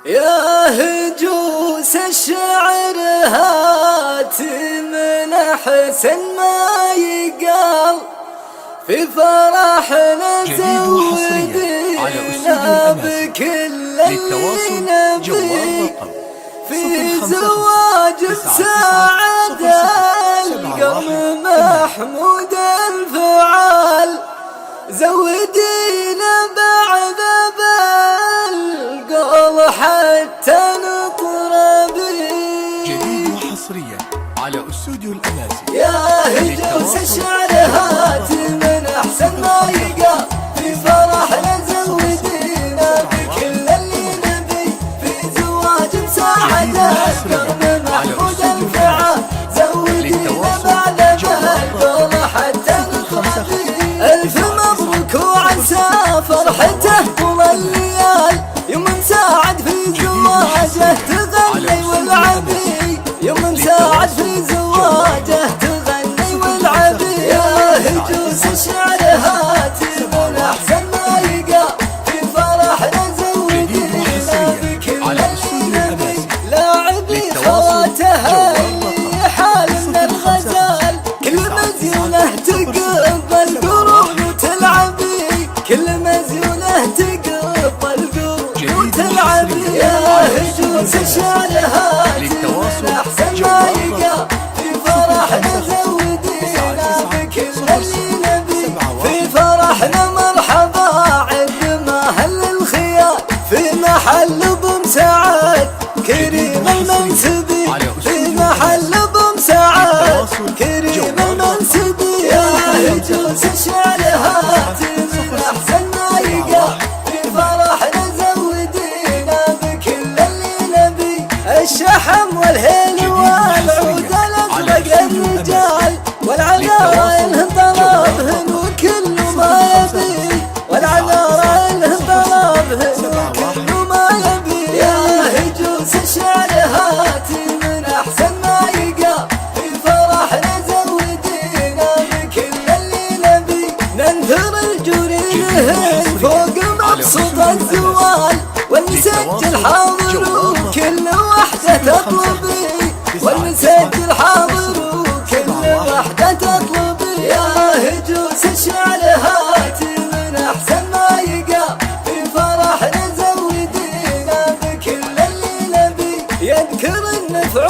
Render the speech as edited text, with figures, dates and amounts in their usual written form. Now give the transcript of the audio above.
يا هجوس الشعر هات من أحسن ما يقال في فرحنا زودنا بكل اللي نبي في زواج بسعادة القوم محمود الفعال زودينا بعد بالقول حتى نطربي. جديد وحصريا على استوديو الأمازي. يا هجوس الشعر هات من أحسن ما يقال في فرحنا زودينا بكل اللي نبي في زواج بسعادة القوم محمود الفعال زودينا بعد بالقول حتى نطربي. ألف مبروك وعسى فرحته طول الليال يوم مساعد في زواجه تغني والعبي يوم مساعد في زواجه تغني والعبي. يا هجوس الشعر هات من أحسن ما يقال في فرحنا زودينا بكل اللي نبي لاعبي خواته حال من الغزال كل مزيونه تقبل قلوب تلعبي كل مزيونه تقبل قلوب تلعبي. يا هجوس الشعر هات من أحسن ما يقال في فرحنا زودينا بكل اللي نبي في فرحنا مرحبا عند محل الخيال في محل بمسعد كريم المنسبي في محل بمسعد كريم المنسبي. يا هجوس الشعر هات من أحسن ما يقال في فرحنا زودينا بكل اللي نبي الشحم والهيل والعود الأزرق الرجال والعنايل طلبهن وكل ما يبي والعنايل طلبهن وكل ما يبي. يا هجوس الشعر هات من أحسن ما يقال في فرحنا زودينا بكل اللي نبي ننثر الجرينهن فوق مبسوط الزوال ونسجل حاضر وكل وحدة تطلبي ونسجل حاضر وكل وحدة تطلبي. يا هجوس الشعر هات من أحسن ما يقال في فرحنا زودينا بكل اللي نبي يذكر النفع